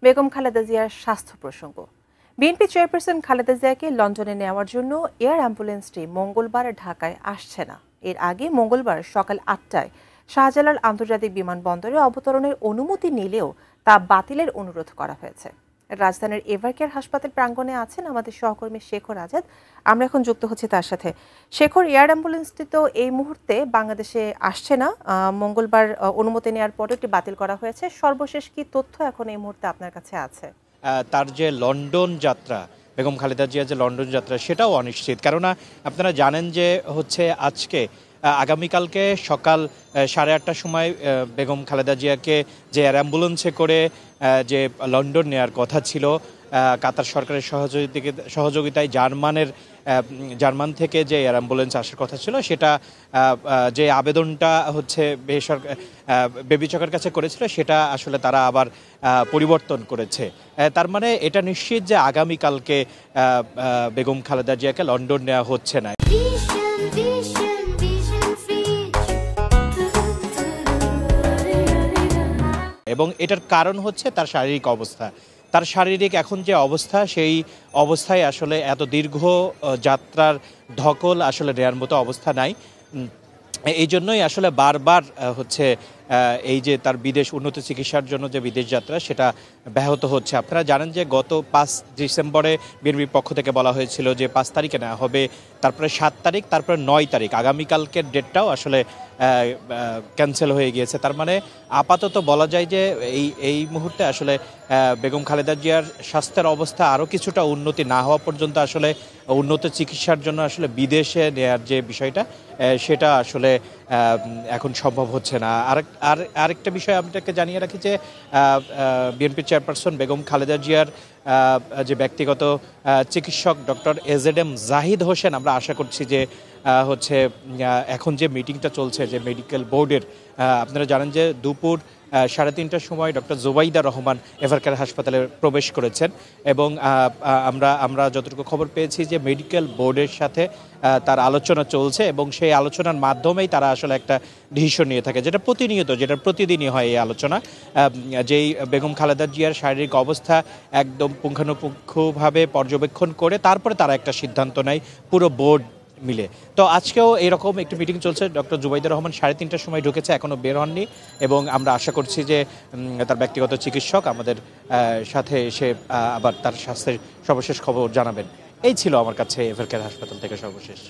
বেগম খালেদা জিয়ার স্বাস্থ্য প্রসঙ্গ। বিএনপি চেয়ারপারসন খালেদা জিয়াকে লন্ডনে নেওয়ার জন্য এয়ার অ্যাম্বুলেন্সটি মঙ্গলবার ঢাকায় আসছে না। এর আগে মঙ্গলবার সকাল ৮টায় শাহজালাল আন্তর্জাতিক বিমানবন্দরে অবতরণের অনুমতি নিলেও তা বাতিলের অনুরোধ করা হয়েছে। রাজধানীর এভারকেয়ার হাসপাতাল প্রাঙ্গণে আছেন আমাদের সহকর্মী শেখর আজাদ। আমরা এখন যুক্ত হচ্ছি তার সাথে। শেখর, এয়ার অ্যাম্বুলেন্সটি তো এই মুহূর্তে বাংলাদেশে আসছে না, মঙ্গলবার অনুমতি নেওয়ার পরে এটি বাতিল করা হয়েছে। সর্বশেষ কি তথ্য এখন এই মুহূর্তে আপনার কাছে আছে? তার যে লন্ডন যাত্রা, বেগম খালেদা জিয়ার যে লন্ডন যাত্রা, সেটাও অনিশ্চিত। কেননা আপনারা জানেন যে আজকে আগামীকালকে সকাল 8:30টার সময় বেগম খালেদা জিয়াকে যে এয়ার অ্যাম্বুলেন্সে করে যে লন্ডন নেওয়ার কথা ছিল, কাতার সরকারের সহযোগিতায় জার্মান থেকে যে এয়ার অ্যাম্বুলেন্স আসার কথা ছিল, সেটা যে আবেদনটা বেবিচকের কাছে করেছিল, সেটা আসলে তারা আবার পরিবর্তন করেছে। তার মানে এটা নিশ্চিত যে আগামীকালকে বেগম খালেদা জিয়াকে লন্ডন নেওয়া হচ্ছে না। এবং এটার কারণ হচ্ছে তার শারীরিক অবস্থা। তার শারীরিক এখন যে অবস্থা, সেই অবস্থায় আসলে এত দীর্ঘ যাত্রার ধকল আসলে নেওয়ার মতো অবস্থা নাই। এই জন্যই আসলে বারবার এই যে তার উন্নত চিকিৎসার জন্য যে বিদেশ যাত্রা, সেটা ব্যাহত হচ্ছে। আপনারা জানেন যে গত 5 ডিসেম্বরে বিএনপির পক্ষ থেকে বলা হয়েছিল যে 5 তারিখে নেওয়া হবে, তারপরে 7 তারিখ, তারপরে 9 তারিখ, আগামীকালকের ডেটটাও আসলে ক্যান্সেল হয়ে গিয়েছে। তার মানে আপাতত বলা যায় যে এই মুহূর্তে আসলে বেগম খালেদা জিয়ার স্বাস্থ্যের অবস্থা আরও কিছুটা উন্নতি না হওয়া পর্যন্ত আসলে উন্নত চিকিৎসার জন্য আসলে বিদেশে নেওয়ার যে বিষয়টা, সেটা আসলে এখন সম্ভব হচ্ছে না। আরেকটা বিষয় আপনাকে জানিয়ে রাখি যে বিএনপি চেয়ারপারসন বেগম খালেদা জিয়ার যে ব্যক্তিগত চিকিৎসক ডক্টর এজেডএম জাহিদ হোসেন, আমরা আশা করছি যে এখন যে মিটিংটা চলছে যে মেডিকেল বোর্ডের, আপনারা জানেন যে দুপুর 3:30টার সময় ডক্টর জুবাইদা রহমান এভারকেয়ার হাসপাতালে প্রবেশ করেছেন এবং আমরা যতটুকু খবর পেয়েছি যে মেডিকেল বোর্ডের সাথে তার আলোচনা চলছে এবং সেই আলোচনার মাধ্যমেই তারা আসলে একটা ডিসিশন নিয়ে থাকে, যেটা প্রতিদিনই হয়। এই আলোচনা যেই বেগম খালেদা জিয়ার শারীরিক অবস্থা একদম পুঙ্খানুপুঙ্খভাবে পর্যবেক্ষণ করে তারপরে তারা একটা সিদ্ধান্ত নেয় পুরো বোর্ড মিলে। তো আজকেও এরকম একটি মিটিং চলছে। ডক্টর জুবাইদা রহমান 3:30টার সময় ঢুকেছে, এখনও বের হননি এবং আমরা আশা করছি যে তার ব্যক্তিগত চিকিৎসক আমাদের সাথে এসে আবার তার স্বাস্থ্যের সর্বশেষ খবর জানাবেন। এই ছিল আমার কাছে এভারকেয়ার হাসপাতাল থেকে সর্বশেষ।